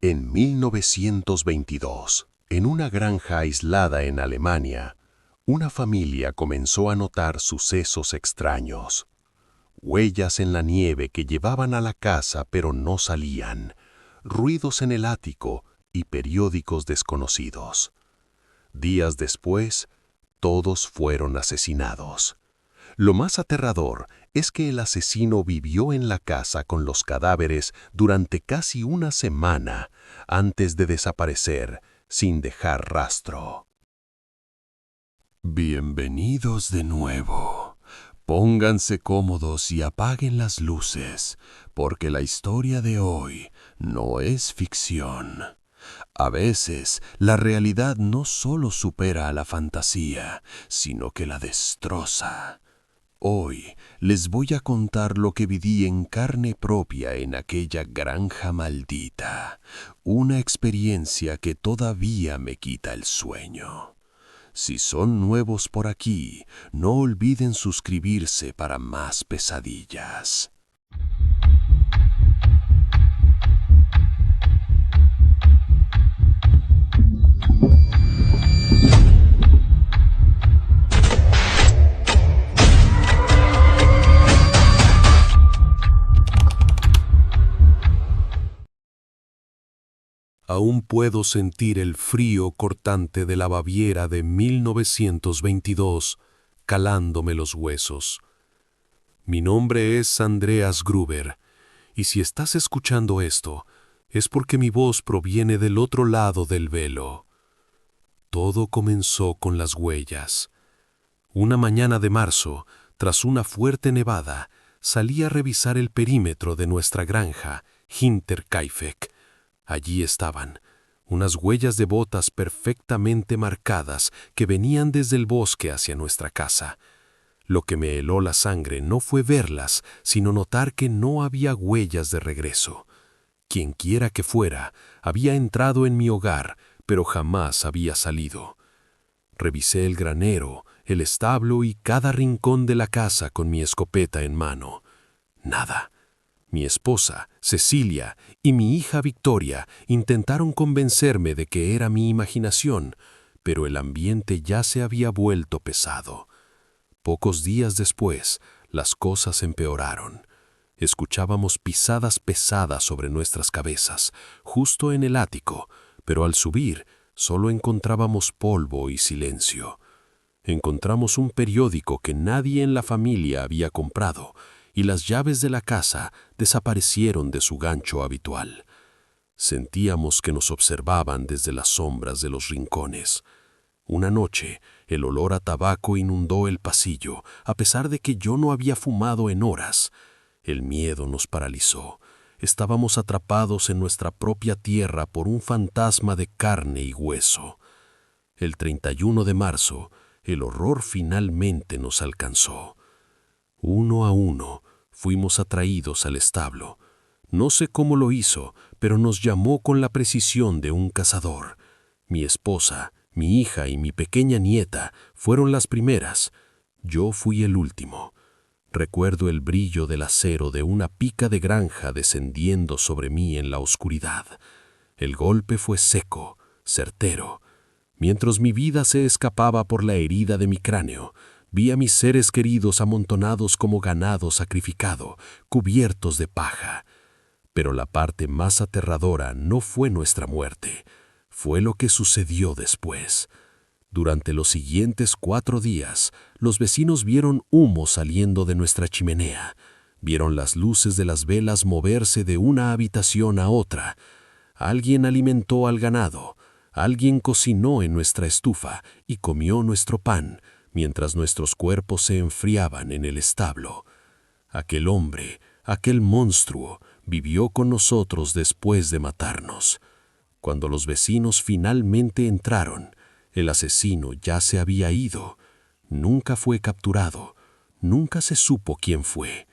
En 1922, en una granja aislada en Alemania, una familia comenzó a notar sucesos extraños. Huellas en la nieve que llevaban a la casa pero no salían, ruidos en el ático y periódicos desconocidos. Días después, todos fueron asesinados. Lo más aterrador es que el asesino vivió en la casa con los cadáveres durante casi una semana antes de desaparecer sin dejar rastro. Bienvenidos de nuevo. Pónganse cómodos y apaguen las luces, porque la historia de hoy no es ficción. A veces, la realidad no solo supera a la fantasía, sino que la destroza. Hoy les voy a contar lo que viví en carne propia en aquella granja maldita, una experiencia que todavía me quita el sueño. Si son nuevos por aquí, no olviden suscribirse para más pesadillas. Aún puedo sentir el frío cortante de la Baviera de 1922 calándome los huesos. Mi nombre es Andreas Gruber, y si estás escuchando esto, es porque mi voz proviene del otro lado del velo. Todo comenzó con las huellas. Una mañana de marzo, tras una fuerte nevada, salí a revisar el perímetro de nuestra granja, Hinterkaifeck. Allí estaban, unas huellas de botas perfectamente marcadas que venían desde el bosque hacia nuestra casa. Lo que me heló la sangre no fue verlas, sino notar que no había huellas de regreso. Quienquiera que fuera, había entrado en mi hogar, pero jamás había salido. Revisé el granero, el establo y cada rincón de la casa con mi escopeta en mano. Nada. Mi esposa, Cecilia, y mi hija Victoria intentaron convencerme de que era mi imaginación, pero el ambiente ya se había vuelto pesado. Pocos días después, las cosas empeoraron. Escuchábamos pisadas pesadas sobre nuestras cabezas, justo en el ático, pero al subir solo encontrábamos polvo y silencio. Encontramos un periódico que nadie en la familia había comprado, y las llaves de la casa desaparecieron de su gancho habitual. Sentíamos que nos observaban desde las sombras de los rincones. Una noche, el olor a tabaco inundó el pasillo, a pesar de que yo no había fumado en horas. El miedo nos paralizó. Estábamos atrapados en nuestra propia tierra por un fantasma de carne y hueso. El 31 de marzo, el horror finalmente nos alcanzó. Uno a uno, fuimos atraídos al establo. No sé cómo lo hizo, pero nos llamó con la precisión de un cazador. Mi esposa, mi hija y mi pequeña nieta fueron las primeras. Yo fui el último. Recuerdo el brillo del acero de una pica de granja descendiendo sobre mí en la oscuridad. El golpe fue seco, certero. Mientras mi vida se escapaba por la herida de mi cráneo, vi a mis seres queridos amontonados como ganado sacrificado, cubiertos de paja. Pero la parte más aterradora no fue nuestra muerte, fue lo que sucedió después. Durante los siguientes 4 días, los vecinos vieron humo saliendo de nuestra chimenea, vieron las luces de las velas moverse de una habitación a otra. Alguien alimentó al ganado, alguien cocinó en nuestra estufa y comió nuestro pan, mientras nuestros cuerpos se enfriaban en el establo. Aquel hombre, aquel monstruo, vivió con nosotros después de matarnos. Cuando los vecinos finalmente entraron, el asesino ya se había ido. Nunca fue capturado, nunca se supo quién fue.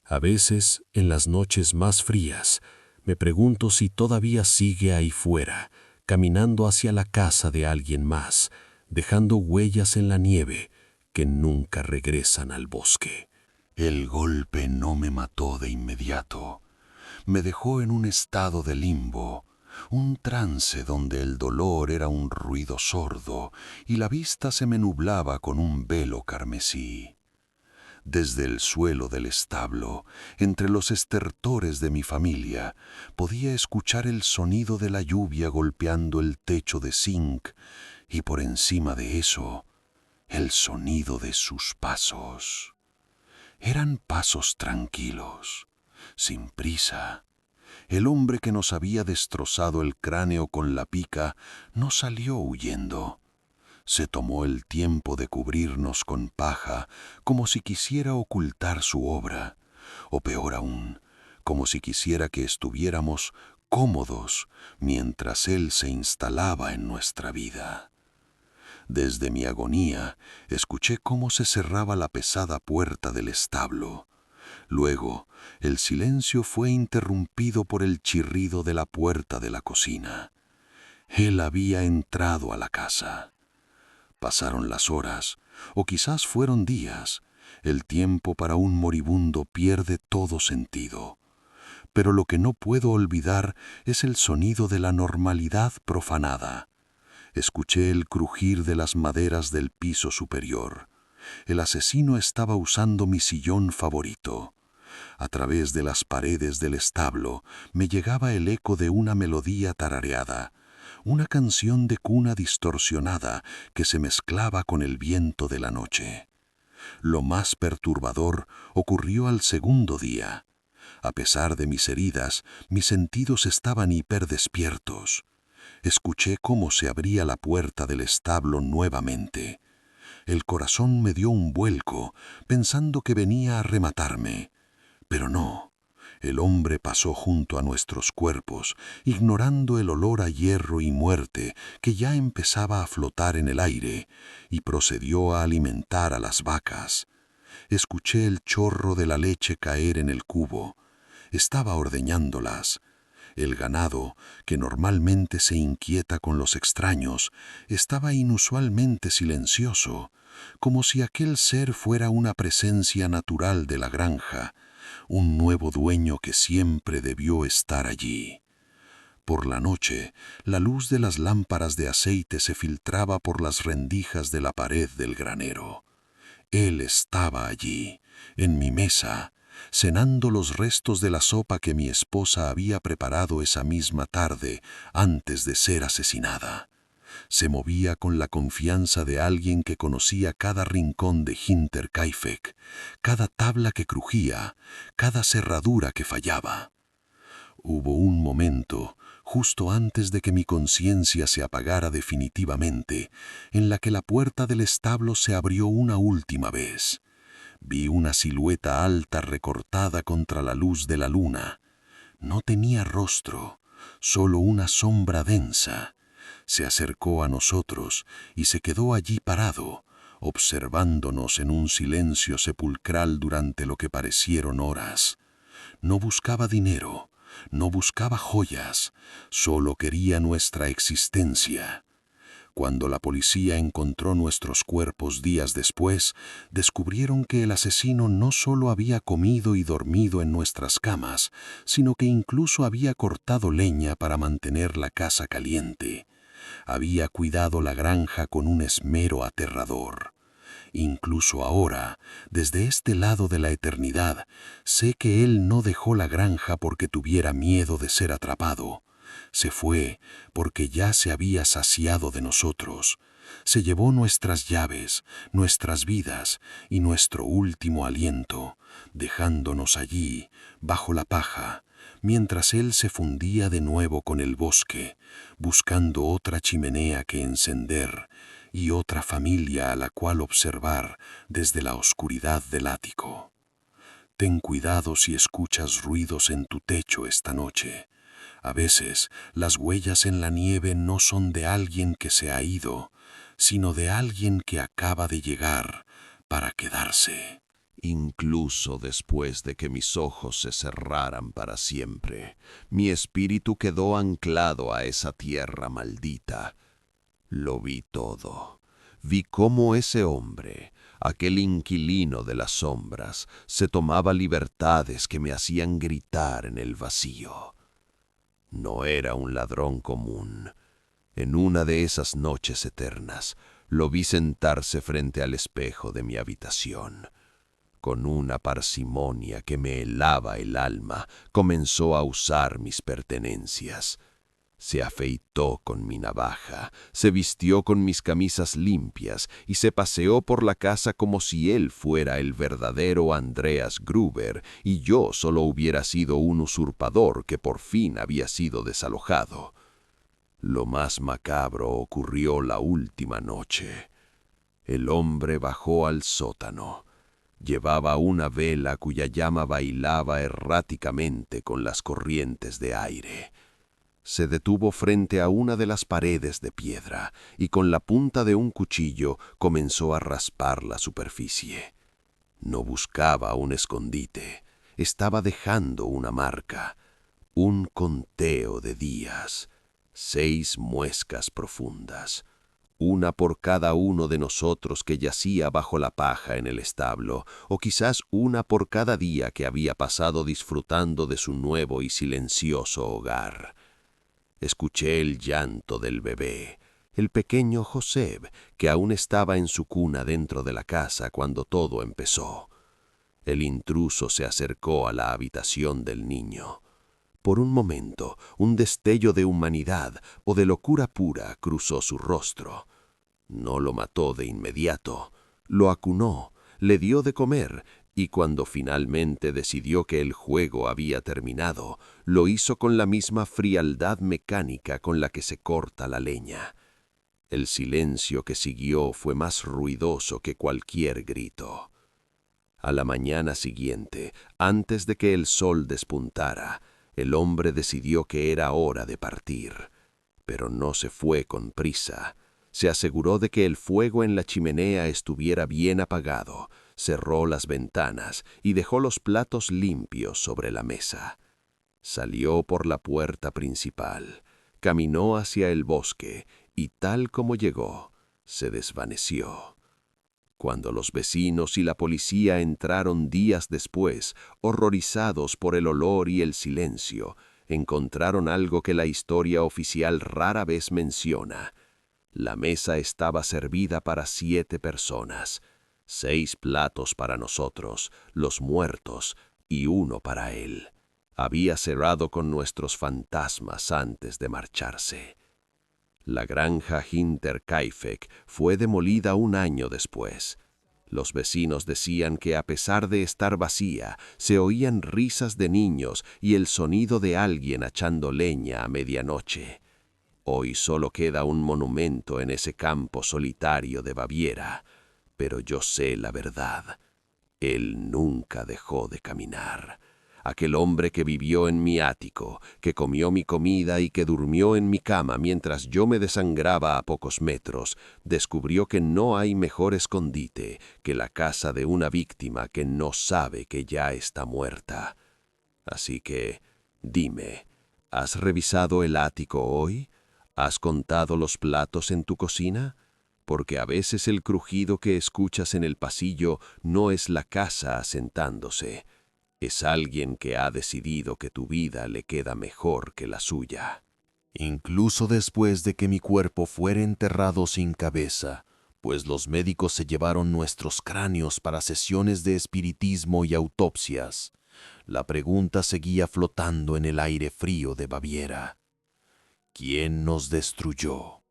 A veces, en las noches más frías, me pregunto si todavía sigue ahí fuera, caminando hacia la casa de alguien más, dejando huellas en la nieve que nunca regresan al bosque. El golpe no me mató de inmediato. Me dejó en un estado de limbo, un trance donde el dolor era un ruido sordo y la vista se me nublaba con un velo carmesí. Desde el suelo del establo, entre los estertores de mi familia, podía escuchar el sonido de la lluvia golpeando el techo de zinc y por encima de eso, el sonido de sus pasos. Eran pasos tranquilos, sin prisa. El hombre que nos había destrozado el cráneo con la pica no salió huyendo. Se tomó el tiempo de cubrirnos con paja como si quisiera ocultar su obra, o peor aún, como si quisiera que estuviéramos cómodos mientras él se instalaba en nuestra vida. Desde mi agonía escuché cómo se cerraba la pesada puerta del establo. Luego, el silencio fue interrumpido por el chirrido de la puerta de la cocina. Él había entrado a la casa. Pasaron las horas, o quizás fueron días. El tiempo para un moribundo pierde todo sentido. Pero lo que no puedo olvidar es el sonido de la normalidad profanada. Escuché el crujir de las maderas del piso superior. El asesino estaba usando mi sillón favorito. A través de las paredes del establo me llegaba el eco de una melodía tarareada, una canción de cuna distorsionada que se mezclaba con el viento de la noche. Lo más perturbador ocurrió al segundo día. A pesar de mis heridas, mis sentidos estaban hiperdespiertos. Escuché cómo se abría la puerta del establo nuevamente. El corazón me dio un vuelco, pensando que venía a rematarme. Pero no, el hombre pasó junto a nuestros cuerpos, ignorando el olor a hierro y muerte que ya empezaba a flotar en el aire, y procedió a alimentar a las vacas. Escuché el chorro de la leche caer en el cubo. Estaba ordeñándolas. El ganado, que normalmente se inquieta con los extraños, estaba inusualmente silencioso, como si aquel ser fuera una presencia natural de la granja, un nuevo dueño que siempre debió estar allí. Por la noche, la luz de las lámparas de aceite se filtraba por las rendijas de la pared del granero. Él estaba allí, en mi mesa, cenando los restos de la sopa que mi esposa había preparado esa misma tarde antes de ser asesinada. Se movía con la confianza de alguien que conocía cada rincón de Hinterkaifeck, cada tabla que crujía, cada cerradura que fallaba. Hubo un momento, justo antes de que mi conciencia se apagara definitivamente, en la que la puerta del establo se abrió una última vez. Vi una silueta alta recortada contra la luz de la luna. No tenía rostro, solo una sombra densa. Se acercó a nosotros y se quedó allí parado, observándonos en un silencio sepulcral durante lo que parecieron horas. No buscaba dinero, no buscaba joyas, solo quería nuestra existencia. Cuando la policía encontró nuestros cuerpos días después, descubrieron que el asesino no solo había comido y dormido en nuestras camas, sino que incluso había cortado leña para mantener la casa caliente. Había cuidado la granja con un esmero aterrador. Incluso ahora, desde este lado de la eternidad, sé que él no dejó la granja porque tuviera miedo de ser atrapado. Se fue porque ya se había saciado de nosotros. Se llevó nuestras llaves, nuestras vidas y nuestro último aliento, dejándonos allí, bajo la paja, mientras él se fundía de nuevo con el bosque, buscando otra chimenea que encender y otra familia a la cual observar desde la oscuridad del ático. Ten cuidado si escuchas ruidos en tu techo esta noche. A veces las huellas en la nieve no son de alguien que se ha ido, sino de alguien que acaba de llegar para quedarse. Incluso después de que mis ojos se cerraran para siempre, mi espíritu quedó anclado a esa tierra maldita. Lo vi todo. Vi cómo ese hombre, aquel inquilino de las sombras, se tomaba libertades que me hacían gritar en el vacío. No era un ladrón común. En una de esas noches eternas, lo vi sentarse frente al espejo de mi habitación. Con una parsimonia que me helaba el alma, comenzó a usar mis pertenencias. Se afeitó con mi navaja, se vistió con mis camisas limpias y se paseó por la casa como si él fuera el verdadero Andreas Gruber y yo solo hubiera sido un usurpador que por fin había sido desalojado. Lo más macabro ocurrió la última noche. El hombre bajó al sótano. Llevaba una vela cuya llama bailaba erráticamente con las corrientes de aire. Se detuvo frente a una de las paredes de piedra y con la punta de un cuchillo comenzó a raspar la superficie. No buscaba un escondite, estaba dejando una marca, un conteo de días, 6 muescas profundas, una por cada uno de nosotros que yacía bajo la paja en el establo, o quizás una por cada día que había pasado disfrutando de su nuevo y silencioso hogar. Escuché el llanto del bebé, el pequeño Joseb, que aún estaba en su cuna dentro de la casa cuando todo empezó. El intruso se acercó a la habitación del niño. Por un momento, un destello de humanidad o de locura pura cruzó su rostro. No lo mató de inmediato, lo acunó, le dio de comer, y cuando finalmente decidió que el juego había terminado, lo hizo con la misma frialdad mecánica con la que se corta la leña. El silencio que siguió fue más ruidoso que cualquier grito. A la mañana siguiente, antes de que el sol despuntara, el hombre decidió que era hora de partir, pero no se fue con prisa. Se aseguró de que el fuego en la chimenea estuviera bien apagado, cerró las ventanas y dejó los platos limpios sobre la mesa. Salió por la puerta principal, caminó hacia el bosque y tal como llegó, se desvaneció. Cuando los vecinos y la policía entraron días después, horrorizados por el olor y el silencio, encontraron algo que la historia oficial rara vez menciona. La mesa estaba servida para 7 personas, 6 platos para nosotros, los muertos, y 1 para él. Había cerrado con nuestros fantasmas antes de marcharse. La granja Hinterkaifeck fue demolida un año después. Los vecinos decían que a pesar de estar vacía, se oían risas de niños y el sonido de alguien echando leña a medianoche. Hoy solo queda un monumento en ese campo solitario de Baviera, pero yo sé la verdad. Él nunca dejó de caminar. Aquel hombre que vivió en mi ático, que comió mi comida y que durmió en mi cama mientras yo me desangraba a pocos metros, descubrió que no hay mejor escondite que la casa de una víctima que no sabe que ya está muerta. Así que, dime, ¿has revisado el ático hoy? ¿Has contado los platos en tu cocina? Porque a veces el crujido que escuchas en el pasillo no es la casa asentándose. Es alguien que ha decidido que tu vida le queda mejor que la suya. Incluso después de que mi cuerpo fuera enterrado sin cabeza, pues los médicos se llevaron nuestros cráneos para sesiones de espiritismo y autopsias, la pregunta seguía flotando en el aire frío de Baviera. ¿Quién nos destruyó?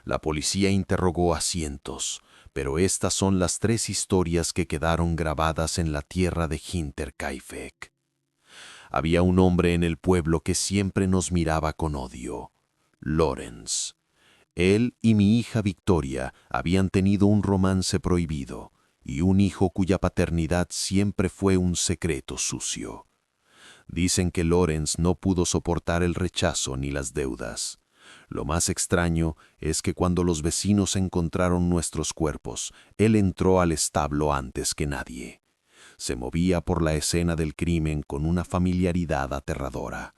La policía interrogó a cientos, pero estas son las 3 historias que quedaron grabadas en la tierra de Hinterkaifeck. Había un hombre en el pueblo que siempre nos miraba con odio, Lorenz. Él y mi hija Victoria habían tenido un romance prohibido y un hijo cuya paternidad siempre fue un secreto sucio. Dicen que Lorenz no pudo soportar el rechazo ni las deudas. Lo más extraño es que cuando los vecinos encontraron nuestros cuerpos, él entró al establo antes que nadie. Se movía por la escena del crimen con una familiaridad aterradora,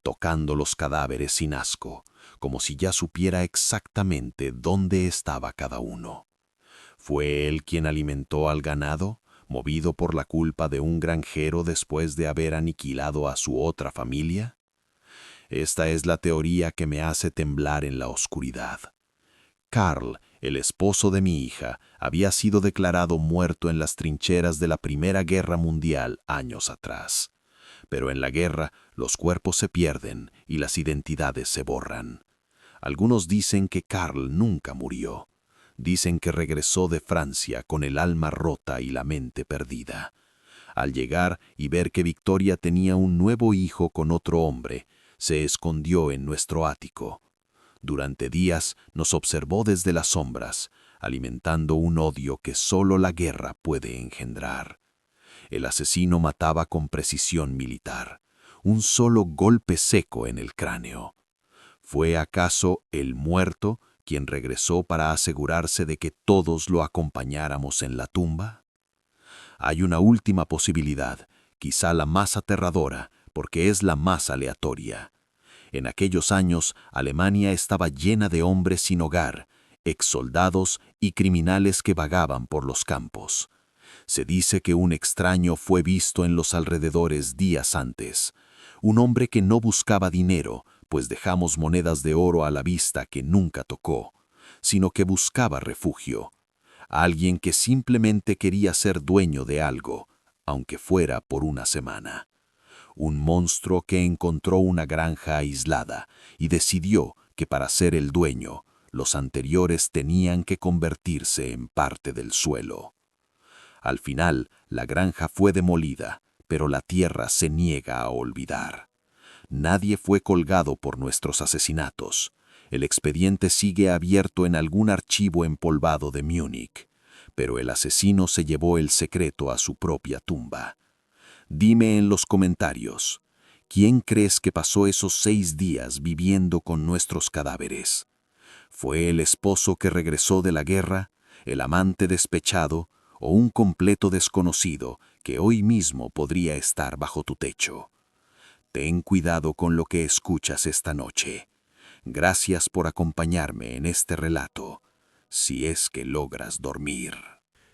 tocando los cadáveres sin asco, como si ya supiera exactamente dónde estaba cada uno. ¿Fue él quien alimentó al ganado, movido por la culpa de un granjero después de haber aniquilado a su otra familia? Esta es la teoría que me hace temblar en la oscuridad. Karl, el esposo de mi hija, había sido declarado muerto en las trincheras de la Primera Guerra Mundial años atrás. Pero en la guerra los cuerpos se pierden y las identidades se borran. Algunos dicen que Karl nunca murió. Dicen que regresó de Francia con el alma rota y la mente perdida. Al llegar y ver que Victoria tenía un nuevo hijo con otro hombre, se escondió en nuestro ático. Durante días nos observó desde las sombras, alimentando un odio que solo la guerra puede engendrar. El asesino mataba con precisión militar, un solo golpe seco en el cráneo. ¿Fue acaso el muerto quien regresó para asegurarse de que todos lo acompañáramos en la tumba? Hay una última posibilidad, quizá la más aterradora, porque es la más aleatoria. En aquellos años, Alemania estaba llena de hombres sin hogar, exsoldados y criminales que vagaban por los campos. Se dice que un extraño fue visto en los alrededores días antes. Un hombre que no buscaba dinero, pues dejamos monedas de oro a la vista que nunca tocó, sino que buscaba refugio. Alguien que simplemente quería ser dueño de algo, aunque fuera por una semana. Un monstruo que encontró una granja aislada y decidió que para ser el dueño, los anteriores tenían que convertirse en parte del suelo. Al final, la granja fue demolida, pero la tierra se niega a olvidar. Nadie fue colgado por nuestros asesinatos. El expediente sigue abierto en algún archivo empolvado de Múnich, pero el asesino se llevó el secreto a su propia tumba. Dime en los comentarios, ¿quién crees que pasó esos 6 días viviendo con nuestros cadáveres? ¿Fue el esposo que regresó de la guerra, el amante despechado o un completo desconocido que hoy mismo podría estar bajo tu techo? Ten cuidado con lo que escuchas esta noche. Gracias por acompañarme en este relato, si es que logras dormir.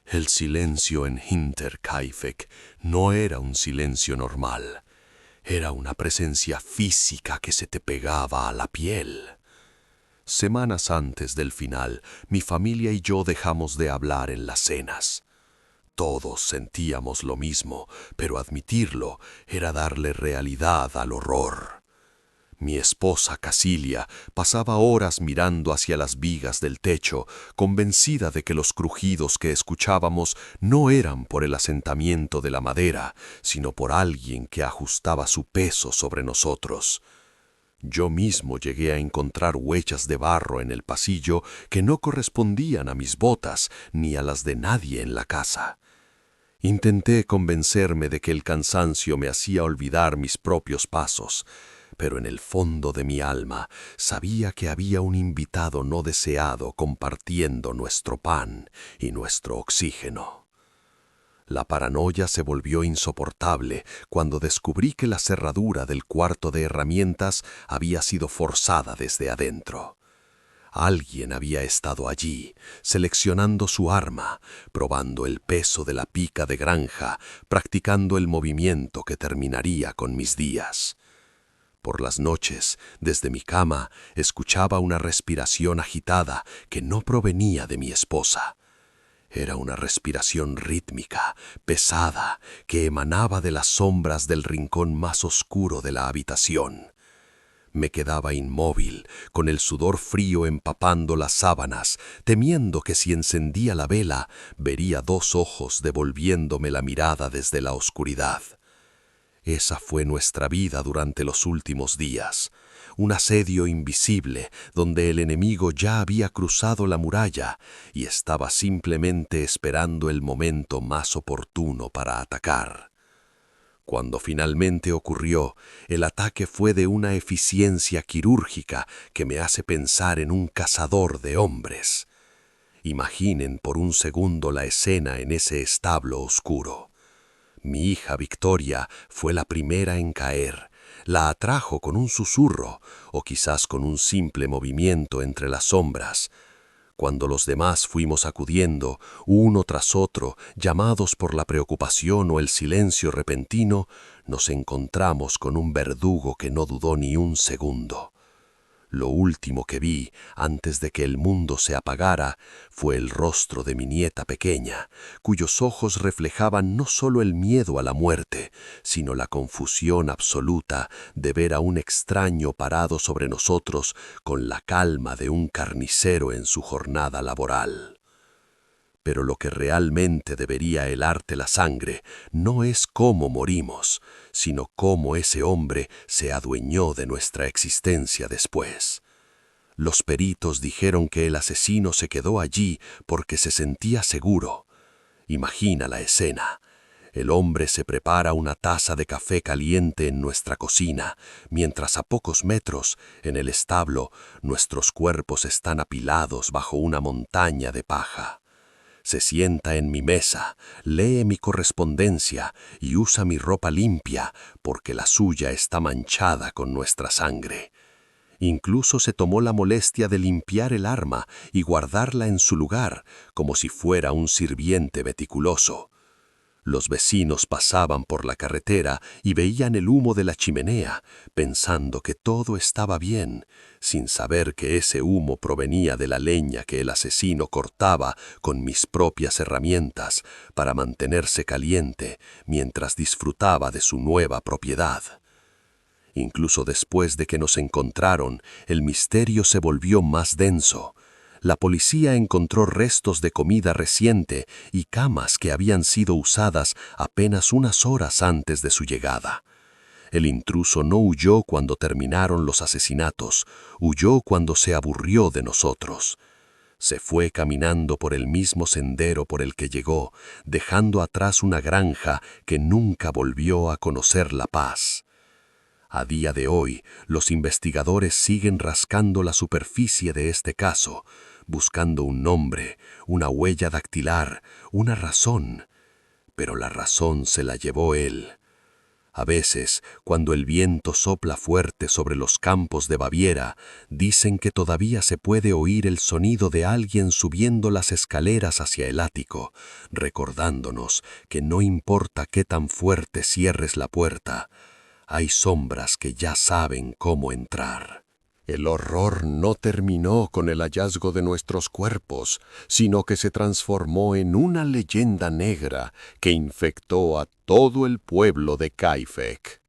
El silencio en Hinterkaifeck no era un silencio normal. Era una presencia física que se te pegaba a la piel. Semanas antes del final, mi familia y yo dejamos de hablar en las cenas. Todos sentíamos lo mismo, pero admitirlo era darle realidad al horror. Mi esposa Casilia pasaba horas mirando hacia las vigas del techo, convencida de que los crujidos que escuchábamos no eran por el asentamiento de la madera, sino por alguien que ajustaba su peso sobre nosotros. Yo mismo llegué a encontrar huellas de barro en el pasillo que no correspondían a mis botas ni a las de nadie en la casa. Intenté convencerme de que el cansancio me hacía olvidar mis propios pasos, pero en el fondo de mi alma sabía que había un invitado no deseado compartiendo nuestro pan y nuestro oxígeno. La paranoia se volvió insoportable cuando descubrí que la cerradura del cuarto de herramientas había sido forzada desde adentro. Alguien había estado allí, seleccionando su arma, probando el peso de la pica de granja, practicando el movimiento que terminaría con mis días. Por las noches, desde mi cama, escuchaba una respiración agitada que no provenía de mi esposa. Era una respiración rítmica, pesada, que emanaba de las sombras del rincón más oscuro de la habitación. Me quedaba inmóvil, con el sudor frío empapando las sábanas, temiendo que si encendía la vela, vería 2 ojos devolviéndome la mirada desde la oscuridad. Esa fue nuestra vida durante los últimos días, un asedio invisible donde el enemigo ya había cruzado la muralla y estaba simplemente esperando el momento más oportuno para atacar. Cuando finalmente ocurrió, el ataque fue de una eficiencia quirúrgica que me hace pensar en un cazador de hombres. Imaginen por un segundo la escena en ese establo oscuro. Mi hija Victoria fue la primera en caer. La atrajo con un susurro, o quizás con un simple movimiento entre las sombras. cuando los demás fuimos acudiendo, uno tras otro, llamados por la preocupación o el silencio repentino, nos encontramos con un verdugo que no dudó ni un segundo. Lo último que vi, antes de que el mundo se apagara, fue el rostro de mi nieta pequeña, cuyos ojos reflejaban no solo el miedo a la muerte, sino la confusión absoluta de ver a un extraño parado sobre nosotros con la calma de un carnicero en su jornada laboral. Pero lo que realmente debería helarte la sangre no es cómo morimos, sino cómo ese hombre se adueñó de nuestra existencia después. Los peritos dijeron que el asesino se quedó allí porque se sentía seguro. Imagina la escena. El hombre se prepara una taza de café caliente en nuestra cocina, mientras a pocos metros, en el establo, nuestros cuerpos están apilados bajo una montaña de paja. Se sienta en mi mesa, lee mi correspondencia y usa mi ropa limpia porque la suya está manchada con nuestra sangre. Incluso se tomó la molestia de limpiar el arma y guardarla en su lugar, como si fuera un sirviente meticuloso. Los vecinos pasaban por la carretera y veían el humo de la chimenea, pensando que todo estaba bien, sin saber que ese humo provenía de la leña que el asesino cortaba con mis propias herramientas para mantenerse caliente mientras disfrutaba de su nueva propiedad. Incluso después de que nos encontraron, el misterio se volvió más denso. La policía encontró restos de comida reciente y camas que habían sido usadas apenas unas horas antes de su llegada. El intruso no huyó cuando terminaron los asesinatos, huyó cuando se aburrió de nosotros. Se fue caminando por el mismo sendero por el que llegó, dejando atrás una granja que nunca volvió a conocer la paz. A día de hoy, los investigadores siguen rascando la superficie de este caso, buscando un nombre, una huella dactilar, una razón. Pero la razón se la llevó él. A veces, cuando el viento sopla fuerte sobre los campos de Baviera, dicen que todavía se puede oír el sonido de alguien subiendo las escaleras hacia el ático, recordándonos que no importa qué tan fuerte cierres la puerta, hay sombras que ya saben cómo entrar. El horror no terminó con el hallazgo de nuestros cuerpos, sino que se transformó en una leyenda negra que infectó a todo el pueblo de Kaifek.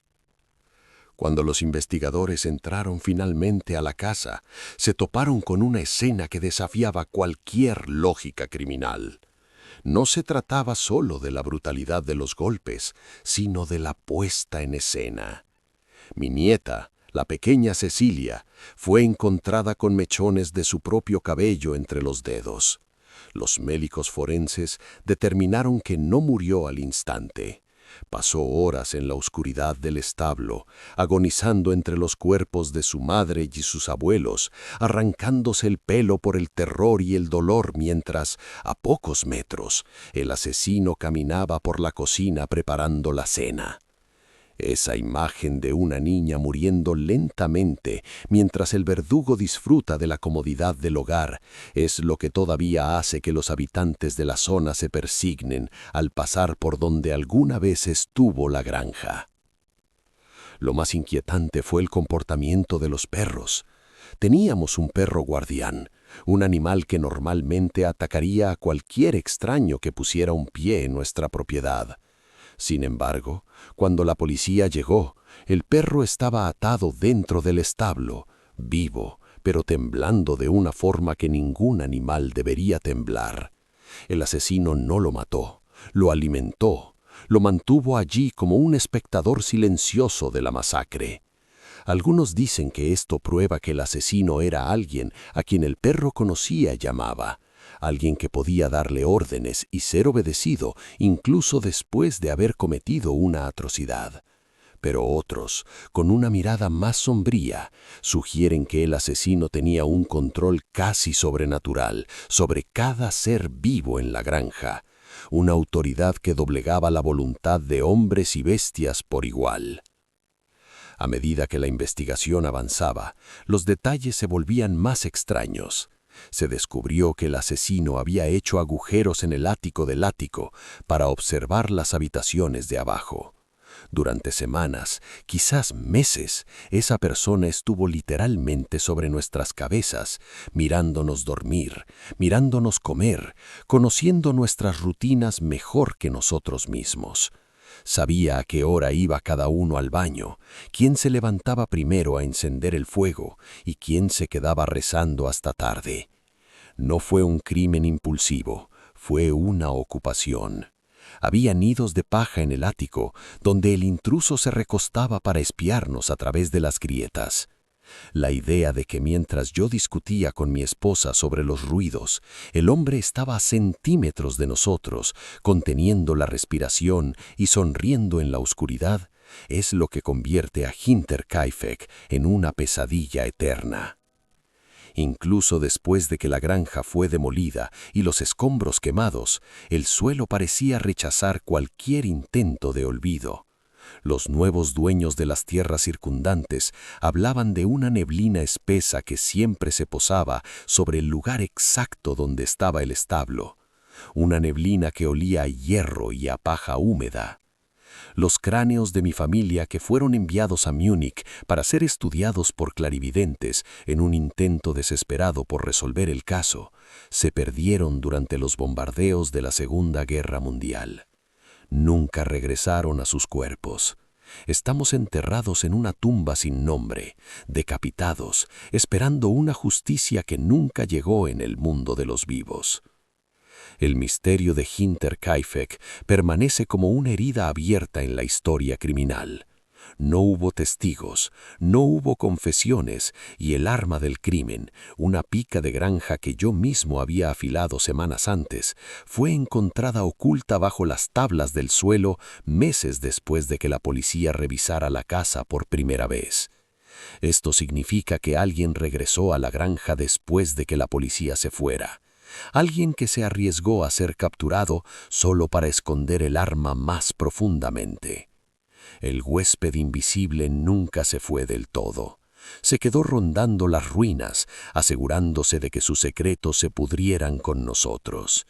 Cuando los investigadores entraron finalmente a la casa, se toparon con una escena que desafiaba cualquier lógica criminal. No se trataba solo de la brutalidad de los golpes, sino de la puesta en escena. Mi nieta, la pequeña Cecilia, fue encontrada con mechones de su propio cabello entre los dedos. Los médicos forenses determinaron que no murió al instante. Pasó horas en la oscuridad del establo, agonizando entre los cuerpos de su madre y sus abuelos, arrancándose el pelo por el terror y el dolor mientras, a pocos metros, el asesino caminaba por la cocina preparando la cena. Esa imagen de una niña muriendo lentamente mientras el verdugo disfruta de la comodidad del hogar es lo que todavía hace que los habitantes de la zona se persignen al pasar por donde alguna vez estuvo la granja. Lo más inquietante fue el comportamiento de los perros. Teníamos un perro guardián, un animal que normalmente atacaría a cualquier extraño que pusiera un pie en nuestra propiedad. Sin embargo, cuando la policía llegó, el perro estaba atado dentro del establo, vivo, pero temblando de una forma que ningún animal debería temblar. El asesino no lo mató, lo alimentó, lo mantuvo allí como un espectador silencioso de la masacre. Algunos dicen que esto prueba que el asesino era alguien a quien el perro conocía y amaba. Alguien que podía darle órdenes y ser obedecido incluso después de haber cometido una atrocidad. Pero otros, con una mirada más sombría, sugieren que el asesino tenía un control casi sobrenatural sobre cada ser vivo en la granja, una autoridad que doblegaba la voluntad de hombres y bestias por igual. A medida que la investigación avanzaba, los detalles se volvían más extraños. Se descubrió que el asesino había hecho agujeros en el ático del ático para observar las habitaciones de abajo. Durante semanas, quizás meses, esa persona estuvo literalmente sobre nuestras cabezas, mirándonos dormir, mirándonos comer, conociendo nuestras rutinas mejor que nosotros mismos. Sabía a qué hora iba cada uno al baño, quién se levantaba primero a encender el fuego y quién se quedaba rezando hasta tarde. No fue un crimen impulsivo, fue una ocupación. Había nidos de paja en el ático, donde el intruso se recostaba para espiarnos a través de las grietas. La idea de que mientras yo discutía con mi esposa sobre los ruidos, el hombre estaba a centímetros de nosotros, conteniendo la respiración y sonriendo en la oscuridad, es lo que convierte a Hinterkaifeck en una pesadilla eterna. Incluso después de que la granja fue demolida y los escombros quemados, el suelo parecía rechazar cualquier intento de olvido. Los nuevos dueños de las tierras circundantes hablaban de una neblina espesa que siempre se posaba sobre el lugar exacto donde estaba el establo, una neblina que olía a hierro y a paja húmeda. Los cráneos de mi familia que fueron enviados a Múnich para ser estudiados por clarividentes en un intento desesperado por resolver el caso, se perdieron durante los bombardeos de la Segunda Guerra Mundial. Nunca regresaron a sus cuerpos. Estamos enterrados en una tumba sin nombre, decapitados, esperando una justicia que nunca llegó en el mundo de los vivos. El misterio de Hinterkaifeck permanece como una herida abierta en la historia criminal. No hubo testigos, no hubo confesiones y el arma del crimen, una pica de granja que yo mismo había afilado semanas antes, fue encontrada oculta bajo las tablas del suelo meses después de que la policía revisara la casa por primera vez. Esto significa que alguien regresó a la granja después de que la policía se fuera. Alguien que se arriesgó a ser capturado solo para esconder el arma más profundamente. El huésped invisible nunca se fue del todo. Se quedó rondando las ruinas, asegurándose de que sus secretos se pudrieran con nosotros.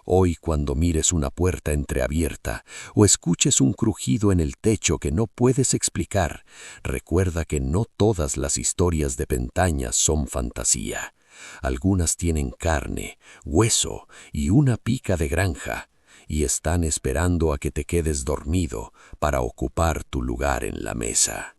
Hoy, cuando mires una puerta entreabierta o escuches un crujido en el techo que no puedes explicar, recuerda que no todas las historias de Pentáñez son fantasía. Algunas tienen carne, hueso y una pica de granja, y están esperando a que te quedes dormido para ocupar tu lugar en la mesa.